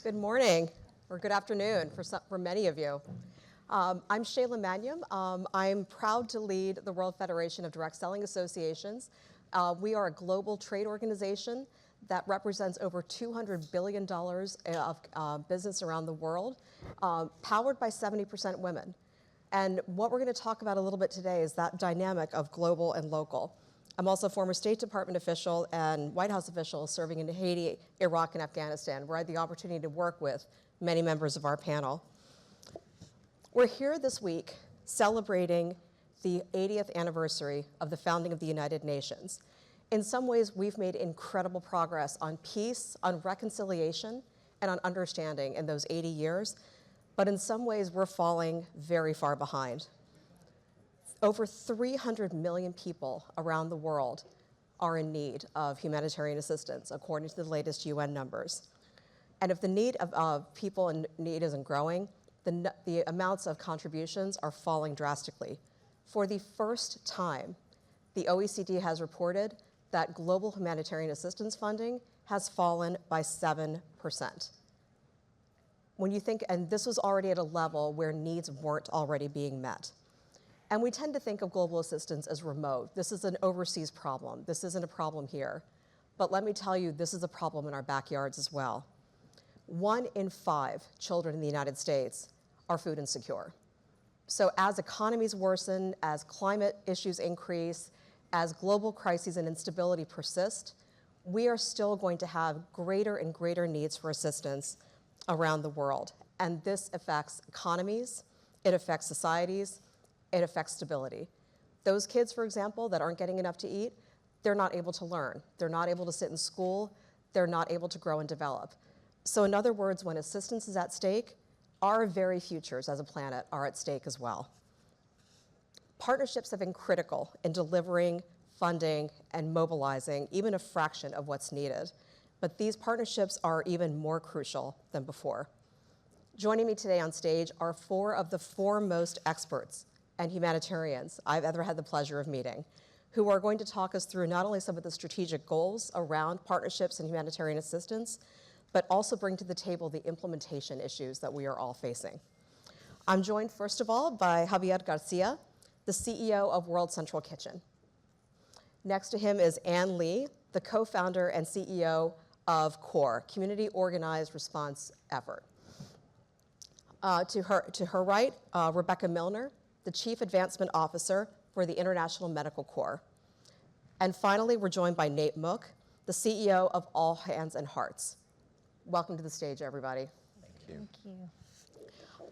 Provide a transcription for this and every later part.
Good morning, or good afternoon for many of you. I'm Shaila Manyam. I'm proud to lead the World Federation of Direct Selling Associations. We are a global trade organization that represents over $200 billion of business around the world, powered by 70% women. And what we're going to talk about a little bit today is that dynamic of global and local. I'm also a former State Department official and White House official serving in Haiti, Iraq, and Afghanistan, where I had the opportunity to work with many members of our panel. We're here this week celebrating the 80th anniversary of the founding of the United Nations. In some ways, we've made incredible progress on peace, on reconciliation, and on understanding in those 80 years, but in some ways, we're falling very far behind. Over 300 million people around the world are in need of humanitarian assistance, according to the latest UN numbers. And if the need of people in need isn't growing, the amounts of contributions are falling drastically. For the first time, the OECD has reported that global humanitarian assistance funding has fallen by 7%. When you think, and this was already at a level where needs weren't already being met. And we tend to think of global assistance as remote. This is an overseas problem. This isn't a problem here. But let me tell you, this is a problem in our backyards as well. 1 in 5 children in the United States are food insecure. So as economies worsen, as climate issues increase, as global crises and instability persist, we are still going to have greater and greater needs for assistance around the world. And this affects economies, it affects societies, it affects stability. Those kids, for example, that aren't getting enough to eat, they're not able to learn. They're not able to sit in school. They're not able to grow and develop. So in other words, when assistance is at stake, our very futures as a planet are at stake as well. Partnerships have been critical in delivering, funding, and mobilizing even a fraction of what's needed. But these partnerships are even more crucial than before. Joining me today on stage are 4 of the foremost experts and humanitarians I've ever had the pleasure of meeting, who are going to talk us through not only some of the strategic goals around partnerships and humanitarian assistance, but also bring to the table the implementation issues that we are all facing. I'm joined, first of all, by Javier Garcia, the CEO of World Central Kitchen. Next to him is Ann Lee, the co-founder and CEO of CORE, Community Organized Response Effort. To her right, Rebecca Milner, the Chief Advancement Officer for the International Medical Corps. And finally, we're joined by Nate Mook, the CEO of All Hands and Hearts. Welcome to the stage, everybody. Thank you. Thank you.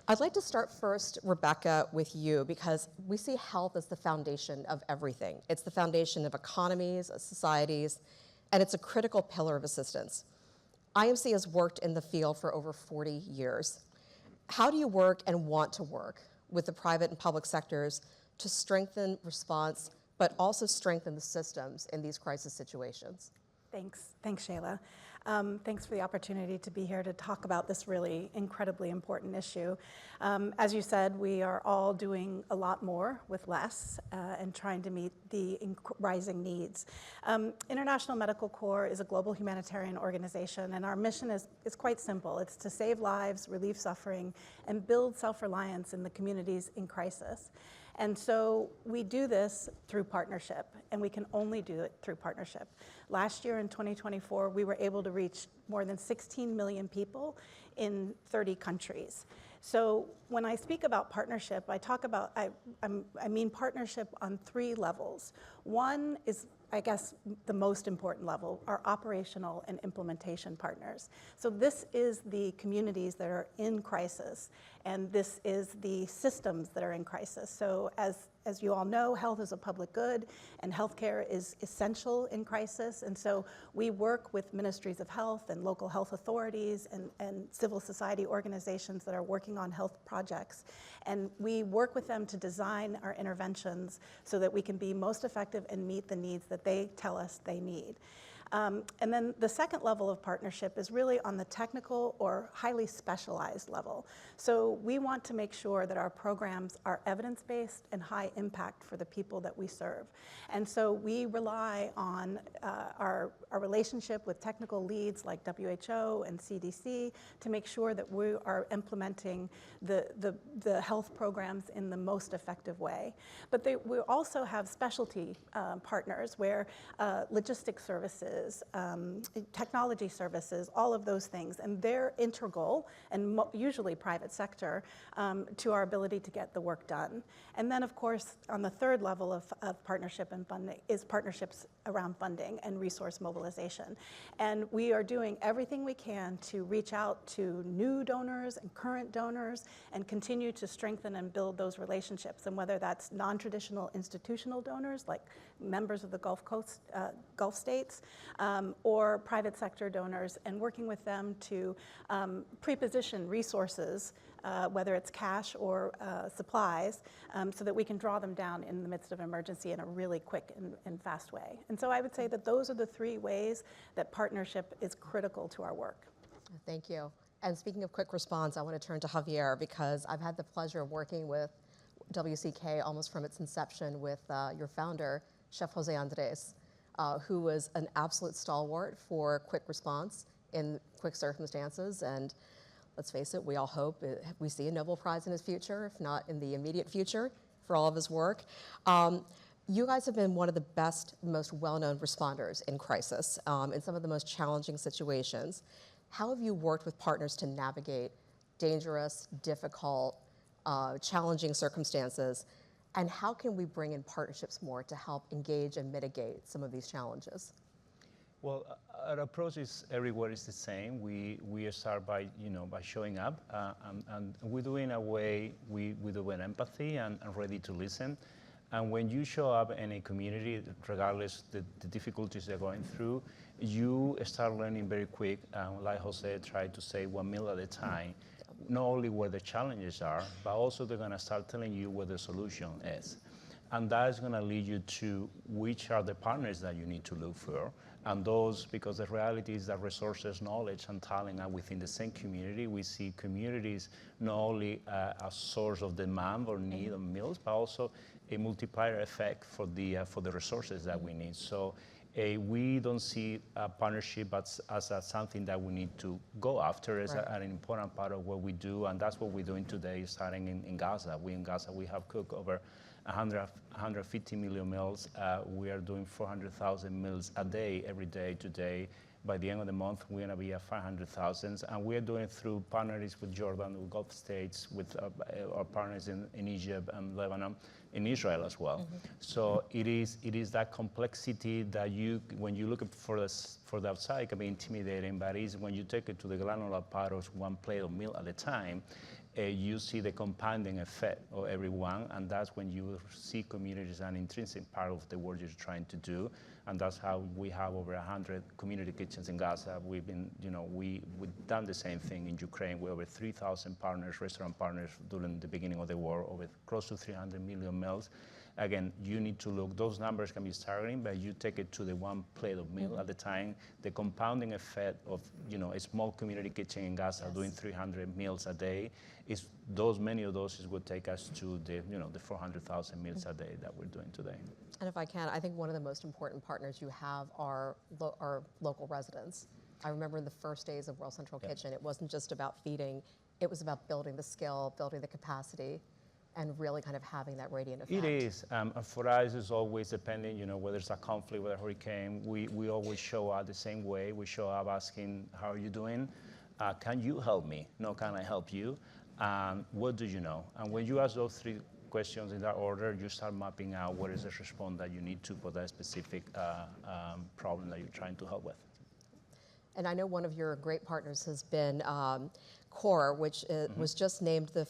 I'd like to start first, Rebecca, with you, because we see health as the foundation of everything. It's the foundation of economies, of societies, and it's a critical pillar of assistance. IMC has worked in the field for over 40 years. How do you work and want to work with the private and public sectors to strengthen response, but also strengthen the systems in these crisis situations? Thanks, Shaila. Thanks for the opportunity to be here to talk about this really incredibly important issue. As you said, we are all doing a lot more with less and trying to meet the rising needs. International Medical Corps is a global humanitarian organization, and our mission is quite simple. It's to save lives, relieve suffering, and build self-reliance in the communities in crisis. And so we do this through partnership, and we can only do it through partnership. Last year in 2024, we were able to reach more than 16 million people in 30 countries. So when I speak about partnership, I mean partnership on 3 levels. One is, I guess, the most important level, our operational and implementation partners. So this is the communities that are in crisis, and this is the systems that are in crisis. So as you all know, health is a public good, and healthcare is essential in crisis. And so we work with ministries of health and local health authorities and civil society organizations that are working on health projects. And we work with them to design our interventions so that we can be most effective and meet the needs that they tell us they need. And then the second level of partnership is really on the technical or highly specialized level. So we want to make sure that our programs are evidence-based and high impact for the people that we serve. And so we rely on our relationship with technical leads like WHO and CDC to make sure that we are implementing the health programs in the most effective way. But we also have specialty partners where logistics services, technology services, all of those things, and they're integral and usually private sector to our ability to get the work done. And then, of course, on the third level of partnership and funding is partnerships around funding and resource mobilization. And we are doing everything we can to reach out to new donors and current donors and continue to strengthen and build those relationships. And whether that's non-traditional institutional donors like members of the Gulf states or private sector donors, and working with them to pre-position resources, whether it's cash or supplies, so that we can draw them down in the midst of an emergency in a really quick and fast way. And so I would say that those are the three ways that partnership is critical to our work. Thank you. And speaking of quick response, I want to turn to Javier, because I've had the pleasure of working with WCK almost from its inception with your founder, Chef Jose Andres, who was an absolute stalwart for quick response in quick circumstances. And let's face it, we all hope we see a Nobel Prize in his future, if not in the immediate future, for all of his work. You guys have been one of the best, most well-known responders in crisis, in some of the most challenging situations. How have you worked with partners to navigate dangerous, difficult, challenging circumstances? And how can we bring in partnerships more to help engage and mitigate some of these challenges? Well, our approach is everywhere is the same. We start by by showing up, and we do in a way we do with empathy and ready to listen. And when you show up in a community, regardless the difficulties they're going through, you start learning very quick. Like Jose tried to say, 1 meal at a time. Not only where the challenges are, but also they're going to start telling you where the solution is. And that is going to lead you to which are the partners that you need to look for. And those, because the reality is that resources, knowledge, and talent are within the same community. We see communities not only a source of demand or need of meals, but also a multiplier effect for the resources that we need. So we don't see a partnership as something that we need to go after. It's right. An important part of what we do, and that's what we're doing today, starting in Gaza. In Gaza, we have cooked over 150 million meals. We are doing 400,000 meals a day, every day today. By the end of the month, we're going to be at 500,000. And we're doing through partnerships with Jordan, with Gulf states, with our partners in Egypt and Lebanon, in Israel as well. Mm-hmm. So it is that complexity that when you look for the outside, it can be intimidating, but it's when you take it to the granular part of one plate of meal at a time, you see the compounding effect of everyone, and that's when you see communities an intrinsic part of the work you're trying to do, and that's how we have over 100 community kitchens in Gaza. We've been, we've done the same thing in Ukraine. We're over 3,000 partners, restaurant partners during the beginning of the war, over close to 300 million meals. Again, you need to look, those numbers can be staggering, but you take it to the one plate of meal at a time. The compounding effect of, a small community kitchen in Gaza doing 300 meals a day, many of those would take us to the 400,000 meals a day that we're doing today. And if I can, I think one of the most important partners you have are local residents. I remember in the first days of World Central Kitchen, it wasn't just about feeding, it was about building the skill, building the capacity, and really kind of having that radiant effect. It is. For us, it's always depending, whether it's a conflict with a hurricane, we always show up the same way. We show up asking, how are you doing? Can you help me? No, can I help you? What do you know? And when you ask those three questions in that order, you start mapping out what is the response that you need to for that specific problem that you're trying to help with. And I know one of your great partners has been CORE, which was just named the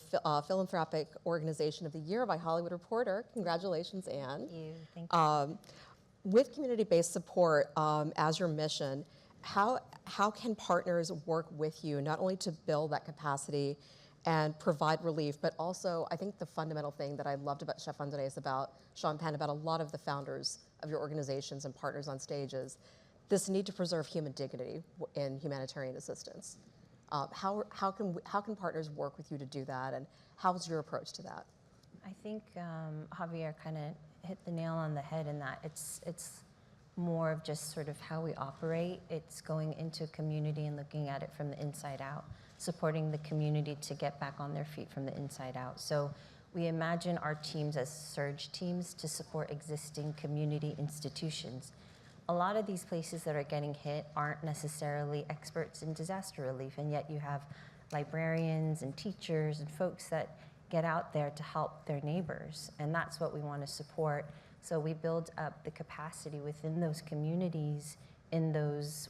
Philanthropic Organization of the Year by Hollywood Reporter. Congratulations, Anne. Thank you. With community-based support as your mission, how can partners work with you, not only to build that capacity and provide relief, but also, I think the fundamental thing that I loved about Chef Andres, about Sean Penn, about a lot of the founders of your organizations and partners on stage is this need to preserve human dignity in humanitarian assistance. How can partners work with you to do that, and how's your approach to that? I think Javier kind of hit the nail on the head in that it's more of just sort of how we operate. It's going into a community and looking at it from the inside out, supporting the community to get back on their feet from the inside out. So we imagine our teams as surge teams to support existing community institutions. A lot of these places that are getting hit aren't necessarily experts in disaster relief, and yet you have librarians and teachers and folks that get out there to help their neighbors, and that's what we want to support. So we build up the capacity within those communities, in those,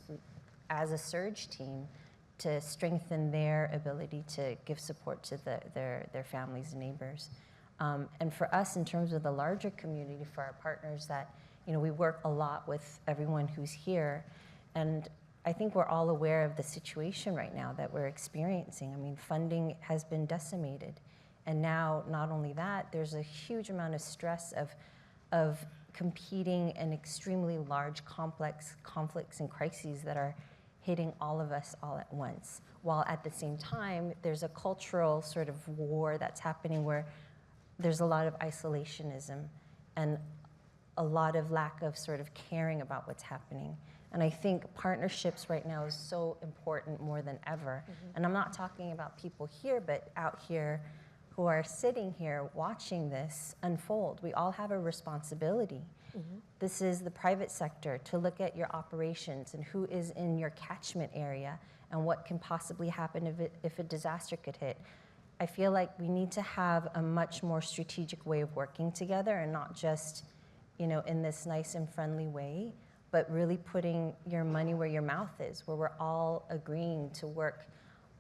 as a surge team, to strengthen their ability to give support to their families and neighbors. And for us, in terms of the larger community, for our partners, that we work a lot with everyone who's here, and I think we're all aware of the situation right now that we're experiencing. I mean, funding has been decimated. And now, not only that, there's a huge amount of stress of competing in extremely large, complex conflicts and crises that are hitting all of us all at once. While at the same time, there's a cultural sort of war that's happening where there's a lot of isolationism and a lot of lack of sort of caring about what's happening. And I think partnerships right now is so important more than ever. And I'm not talking about people here, but out here who are sitting here watching this unfold. We all have a responsibility. This is the private sector to look at your operations and who is in your catchment area and what can possibly happen if a disaster could hit. I feel like we need to have a much more strategic way of working together, and not just, in this nice and friendly way, but really putting your money where your mouth is, where we're all agreeing to work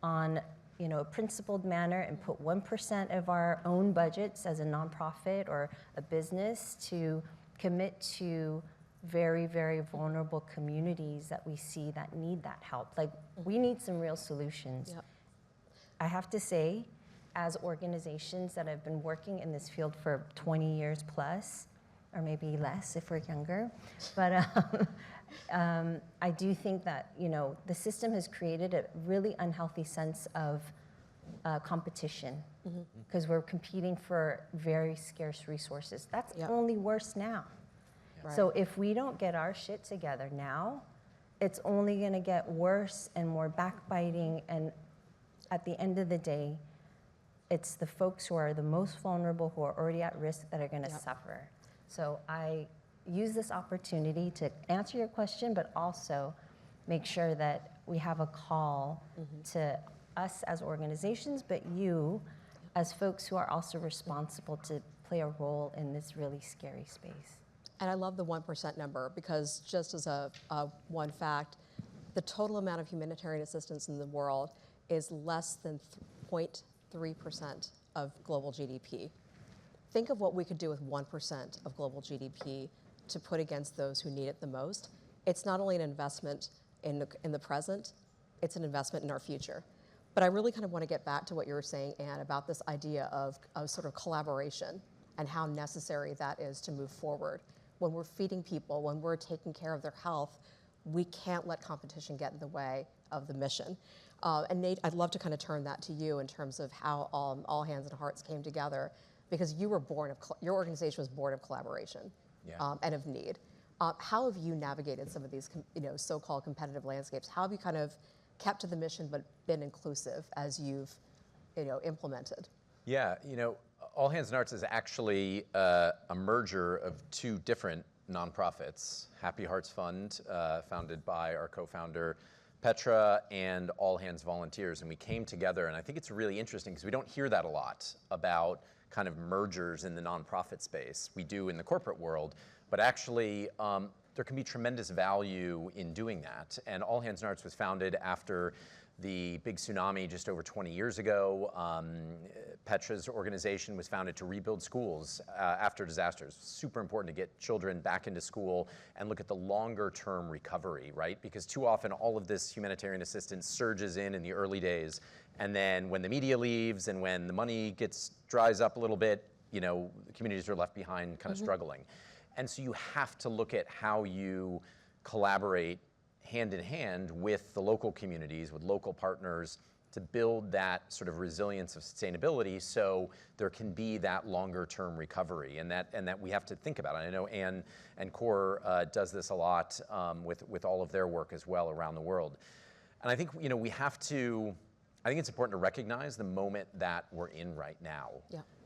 on a principled manner and put 1% of our own budgets as a nonprofit or a business to commit to very, very vulnerable communities that we see that need that help. Like, we need some real solutions. Yep. I have to say, as organizations that have been working in this field for 20 years plus, or maybe less if we're younger, but I do think that the system has created a really unhealthy sense of competition, because we're competing for very scarce resources. That's only worse now. Right. So if we don't get our shit together now, it's only going to get worse and more backbiting, and at the end of the day, it's the folks who are the most vulnerable, who are already at risk, that are going to suffer. So I use this opportunity to answer your question, but also make sure that we have a call to us as organizations, but you as folks who are also responsible to play a role in this really scary space. And I love the 1% number, because just as a one fact, the total amount of humanitarian assistance in the world is less than 0.3% of global GDP. Think of what we could do with 1% of global GDP to put against those who need it the most. It's not only an investment in the present, it's an investment in our future. But I really kind of want to get back to what you were saying, Anne, about this idea of sort of collaboration and how necessary that is to move forward. When we're feeding people, when we're taking care of their health, we can't let competition get in the way of the mission. And Nate, I'd love to kind of turn that to you in terms of how All Hands and Hearts came together, because you were your organization was born of collaboration and of need. How have you navigated some of these so-called competitive landscapes? How have you kind of kept to the mission but been inclusive as you've implemented? Yeah, All Hands and Hearts is actually a merger of two different nonprofits. Happy Hearts Fund, founded by our co-founder Petra, and All Hands Volunteers, and we came together, and I think it's really interesting because we don't hear that a lot about kind of mergers in the nonprofit space. We do in the corporate world, but actually there can be tremendous value in doing that. And All Hands and Hearts was founded after the big tsunami just over 20 years ago. Petra's organization was founded to rebuild schools after disasters. Super important to get children back into school and look at the longer term recovery, right? Because too often all of this humanitarian assistance surges in the early days. And then when the media leaves and when the money dries up a little bit, the communities are left behind kind of struggling. And so you have to look at how you collaborate hand in hand with the local communities, with local partners, to build that sort of resilience of sustainability so there can be that longer term recovery, and that we have to think about it. I know Anne and Core does this a lot with all of their work as well around the world. And I think, you know, I think it's important to recognize the moment that we're in right now,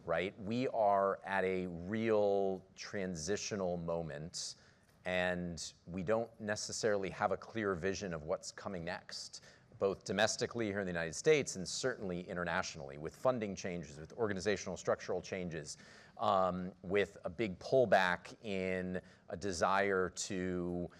right? We are at a real transitional moment, and we don't necessarily have a clear vision of what's coming next, both domestically here in the United States and certainly internationally, with funding changes, with organizational structural changes, with a big pullback in a desire to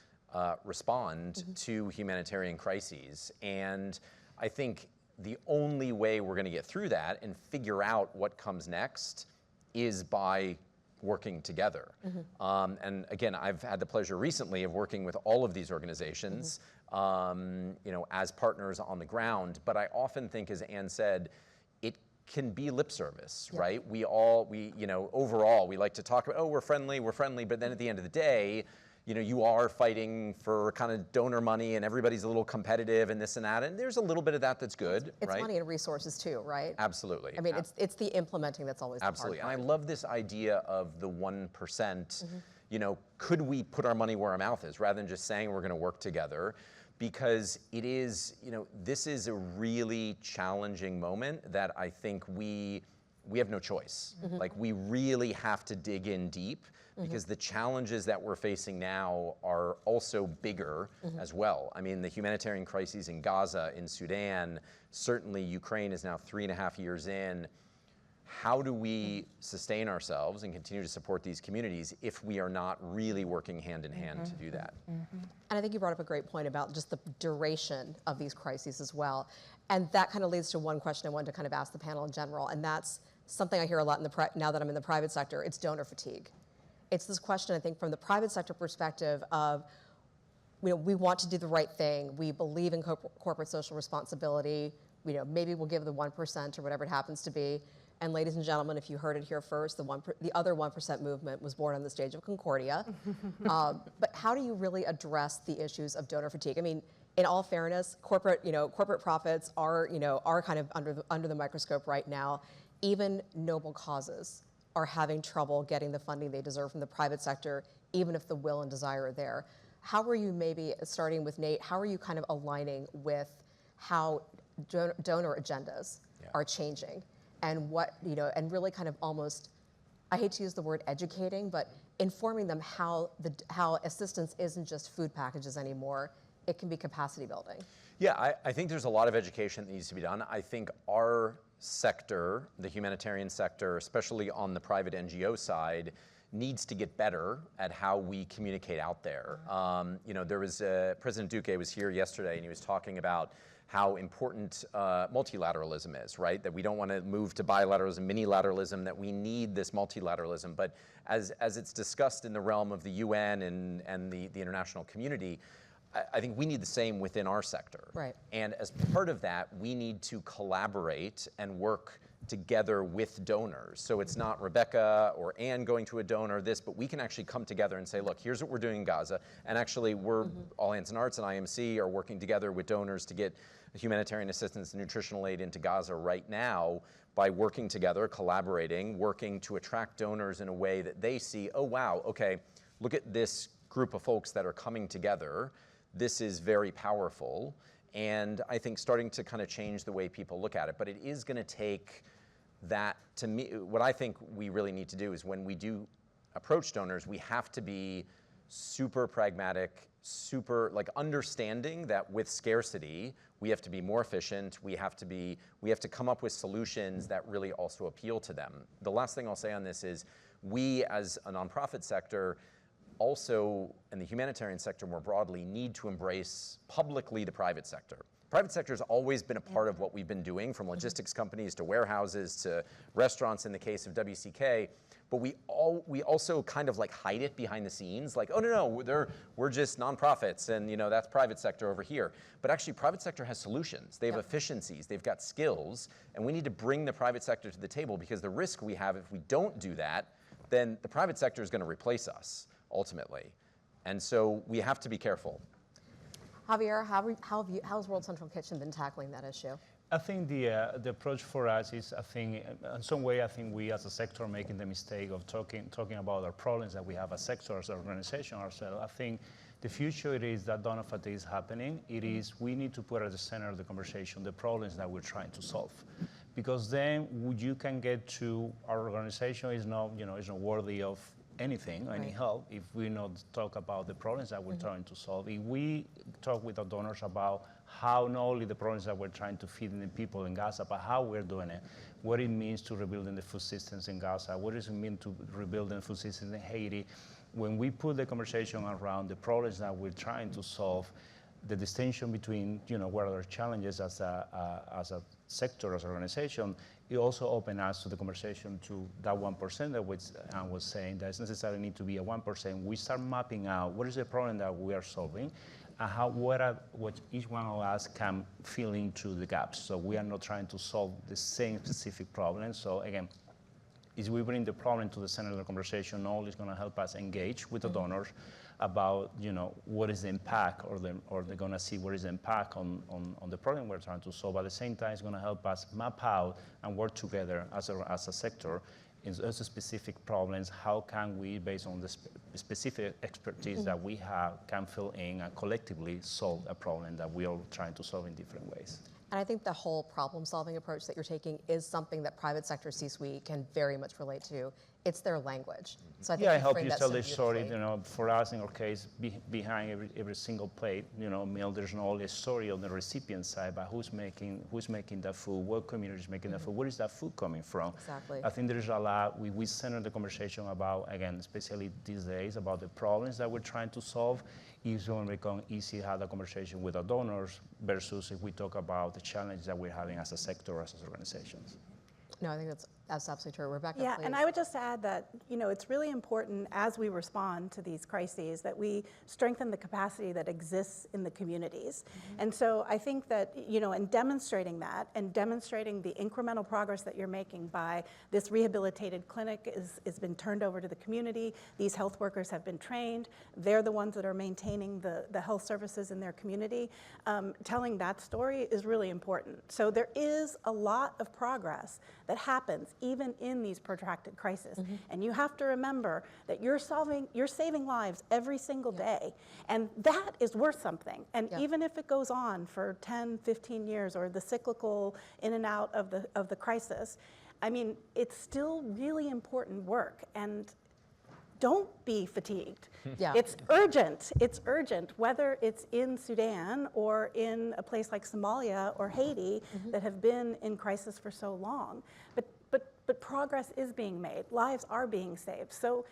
respond to humanitarian crises. And I think the only way we're gonna get through that and figure out what comes next is by working together. And again, I've had the pleasure recently of working with all of these organizations, you know, as partners on the ground. But I often think, as Anne said, it can be lip service, right? We you know, overall, we like to talk about, oh, we're friendly, but then at the end of the day, you know, you are fighting for kind of donor money and everybody's a little competitive and this and that, and there's a little bit of that that's good, it's right? money and resources too, right? Absolutely. I mean, it's the implementing that's always Absolutely. the hard And part. I love this idea of the 1%, you know, could we put our money where our mouth is rather than just saying we're gonna work together? Because it is, you know, this is a really challenging moment that I think we have no choice. Like, we really have to dig in deep, because the challenges that we're facing now are also bigger as well. I mean, the humanitarian crises in Gaza, in Sudan, certainly Ukraine is now 3.5 years in. How do we sustain ourselves and continue to support these communities if we are not really working hand in hand to do that? And I think you brought up a great point about just the duration of these crises as well. And that kind of leads to one question I wanted to kind of ask the panel in general, and that's something I hear a lot now that I'm in the private sector. It's donor fatigue. It's this question, I think, from the private sector perspective of, you know, we want to do the right thing. We believe in corporate social responsibility. You know, maybe we'll give the 1% or whatever it happens to be. And ladies and gentlemen, if you heard it here first, the other 1% movement was born on the stage of Concordia. But how do you really address the issues of donor fatigue? I mean, in all fairness, corporate profits are kind of under the microscope right now. Even noble causes are having trouble getting the funding they deserve from the private sector, even if the will and desire are there. How are you, maybe starting with Nate, how are you kind of aligning with how donor agendas are changing, and what, you know, and really kind of almost, I hate to use the word educating, but informing them how assistance isn't just food packages anymore, it can be capacity building. Yeah, I think there's a lot of education that needs to be done. I think our sector, the humanitarian sector, especially on the private NGO side, needs to get better at how we communicate out there. You know, there was President Duque was here yesterday, and he was talking about how important multilateralism is, right? That we don't want to move to bilateralism, minilateralism, that we need this multilateralism. But as it's discussed in the realm of the UN and the international community, I think we need the same within our sector. Right. And as part of that, we need to collaborate and work together with donors. So it's not Rebecca or Anne going to a donor, but we can actually come together and say, look, here's what we're doing in Gaza. And actually, we're, All Hands and Arts and IMC are working together with donors to get humanitarian assistance and nutritional aid into Gaza right now by working together, collaborating, working to attract donors in a way that they see, oh, wow, okay, look at this group of folks that are coming together. This is very powerful, and I think starting to kind of change the way people look at it. But it is going to take that, to me, what I think we really need to do is when we do approach donors, we have to be super pragmatic, super understanding that with scarcity, we have to be more efficient. We have to come up with solutions that really also appeal to them. The last thing I'll say on this is we as a nonprofit sector also, in the humanitarian sector more broadly, need to embrace publicly the private sector. Private sector has always been a part of what we've been doing, from logistics companies to warehouses to restaurants in the case of WCK. But we also kind of hide it behind the scenes, like, oh no, we're just nonprofits, and that's private sector over here. But actually, private sector has solutions. They have efficiencies. They've got skills, and we need to bring the private sector to the table, because the risk we have if we don't do that, then the private sector is going to replace us ultimately. And so we have to be careful. Javier, how's World Central Kitchen been tackling that issue? I think the approach for us is, I think, in some way, I think we as a sector are making the mistake of talking about our problems that we have as sector, as an organization, ourselves. I think the future it is that donor fatigue is happening. It is we need to put at the center of the conversation the problems that we're trying to solve, because then you can get to our organization is not worthy of anything, any help, if we not talk about the problems that we're trying to solve. If we talk with our donors about how not only the problems that we're trying to feed in the people in Gaza, but how we're doing it, what it means to rebuilding the food systems in Gaza, what does it mean to rebuilding food systems in Haiti. When we put the conversation around the problems that we're trying to solve, the distinction between what are our challenges as a sector, as an organization, it also opens us to the conversation to that 1% that Anne was saying, that it's necessarily need to be a 1%. We start mapping out what is the problem that we are solving, and what each one of us can fill into the gaps. So we are not trying to solve the same specific problem. So again, is we bring the problem to the center of the conversation, not only is going to help us engage with the donors about what is the impact, or they're going to see what is the impact on the problem we're trying to solve. At the same time, it's going to help us map out and work together as a sector in those specific problems. How can we, based on the specific expertise that we have, can fill in and collectively solve a problem that we are trying to solve in different ways? And I think the whole problem-solving approach that you're taking is something that private sector C-suite can very much relate to. It's their language. So I think I hope framed you that tell so the story. beautifully. For us in our case, behind every single plate, meal, there's not only a story on the recipient side, but who's making that food, what community is making that food, where is that food coming from? Exactly. I think there's a lot. We center the conversation about, again, especially these days, about the problems that we're trying to solve. It's going to become easy to have the conversation with our donors versus if we talk about the challenges that we're having as a sector, as organizations. No, I think that's absolutely true. Rebecca, Yeah, please. and I would just add that, it's really important as we respond to these crises that we strengthen the capacity that exists in the communities. And so I think that, in demonstrating that and demonstrating the incremental progress that you're making by this rehabilitated clinic is been turned over to the community. These health workers have been trained. They're the ones that are maintaining the health services in their community. Telling that story is really important. So there is a lot of progress that happens even in these protracted crises. And you have to remember that you're saving lives every single day. And that is worth something. And even if it goes on for 10, 15 years, or the cyclical in and out of the crisis, I mean, it's still really important work. And don't be fatigued. It's urgent. It's urgent, whether it's in Sudan or in a place like Somalia or Haiti that have been in crisis for so long. But progress is being made. Lives are being saved. So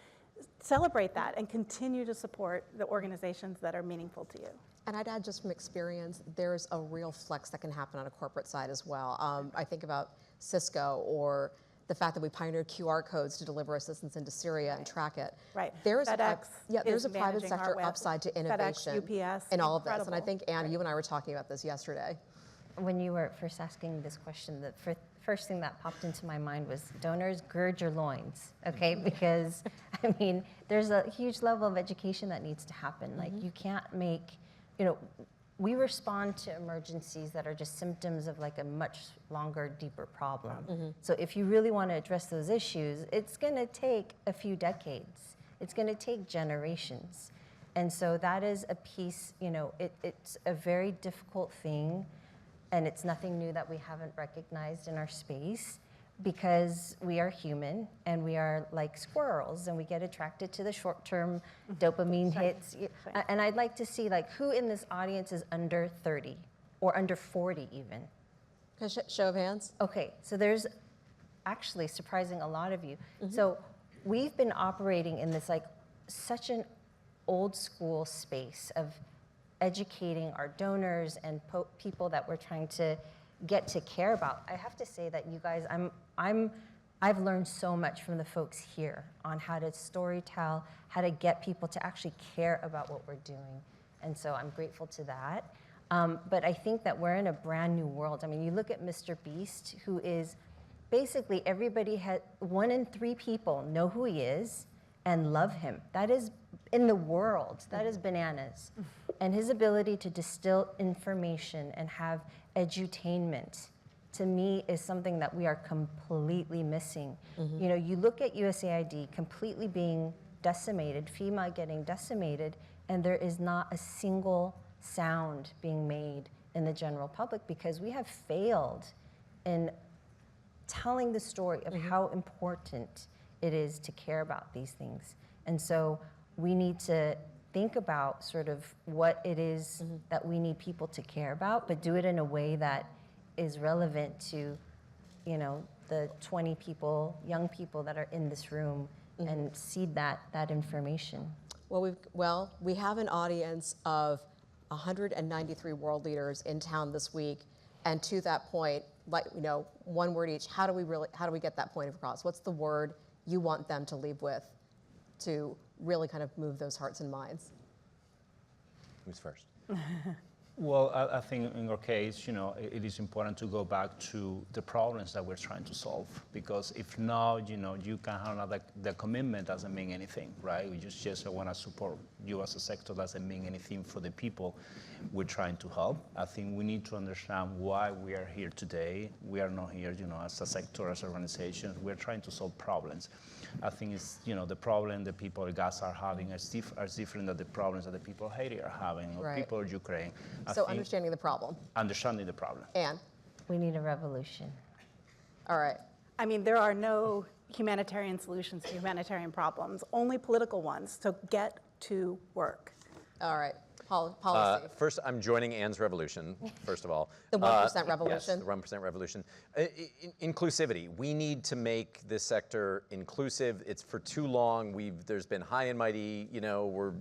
celebrate that and continue to support the organizations that are meaningful to you. And I'd add, just from experience, there's a real flex that can happen on a corporate side as well. I think about Cisco, or the fact that we pioneered QR codes to deliver assistance into Syria and track it. Right. There's FedEx there's a private managing our sector web. upside to innovation FedEx, UPS, in all of this. And I incredible. think, Anne, you and I were talking about this yesterday. When you were first asking this question, the first thing that popped into my mind was donors, gird your loins, okay? Because, I mean, there's a huge level of education that needs to happen. Like, you can't make, we respond to emergencies that are just symptoms of like a much longer, deeper problem. So if you really want to address those issues, it's going to take a few decades. It's going to take generations. And so that is a piece, it's a very difficult thing. And it's nothing new that we haven't recognized in our space, because we are human and we are like squirrels and we get attracted to the short-term dopamine hits. And I'd like to see who in this audience is under 30 or under 40 even. Show of hands. Okay, so there's actually surprising a lot of you. So we've been operating in this such an old school space of educating our donors and people that we're trying to get to care about. I have to say that you guys, I've learned so much from the folks here on how to storytell, how to get people to actually care about what we're doing. And so I'm grateful to that. But I think that we're in a brand new world. I mean, you look at Mr. Beast, who is basically 1 in 3 people know who he is and love him. That is in the world. That is bananas. And his ability to distill information and have edutainment, to me, is something that we are completely missing. You know, you look at USAID completely being decimated, FEMA getting decimated, and there is not a single sound being made in the general public because we have failed in telling the story of how important it is to care about these things. And so we need to think about sort of what it is that we need people to care about, but do it in a way that is relevant to, you know, the 20 people, young people that are in this room and seed that information. Well, we have an audience of 193 world leaders in town this week, and to that point, like, you know, one word each. How do we get that point across? What's the word you want them to leave with to really kind of move those hearts and minds? Who's first? Well, I think in our case, you know, it is important to go back to the problems that we're trying to solve, because if not, you know, you can have the commitment doesn't mean anything, right? We just want to support you as a sector doesn't mean anything for the people we're trying to help. I think we need to understand why we are here today. We are not here, you know, as a sector, as organizations. We're trying to solve problems. I think it's, you know, the problem the people in Gaza are having are different than the problems that the people of Haiti are having, or people of Ukraine. So understanding the problem. Understanding the problem. Anne? We need a revolution. All right. I mean, there are no humanitarian solutions to humanitarian problems, only political ones, so get to work. All right. Policy. First, I'm joining Anne's revolution, first of all. The 1% revolution. Yes, the 1% revolution. Inclusivity. We need to make this sector inclusive. It's for too long. There's been high and mighty, you know, we're,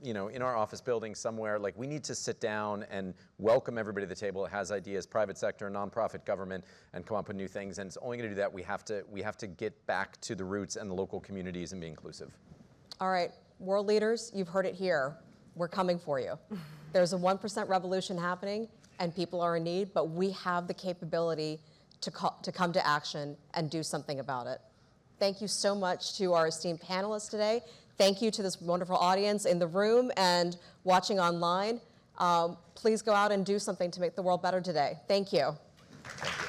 you know, in our office building somewhere. Like, we need to sit down and welcome everybody to the table that has ideas, private sector, nonprofit, government, and come up with new things. And it's only going to do that. We have to get back to the roots and the local communities and be inclusive. All right. World leaders, you've heard it here. We're coming for you. There's a 1% revolution happening, and people are in need, but we have the capability to come to action and do something about it. Thank you so much to our esteemed panelists today. Thank you to this wonderful audience in the room and watching online. Please go out and do something to make the world better today. Thank you. Thank you.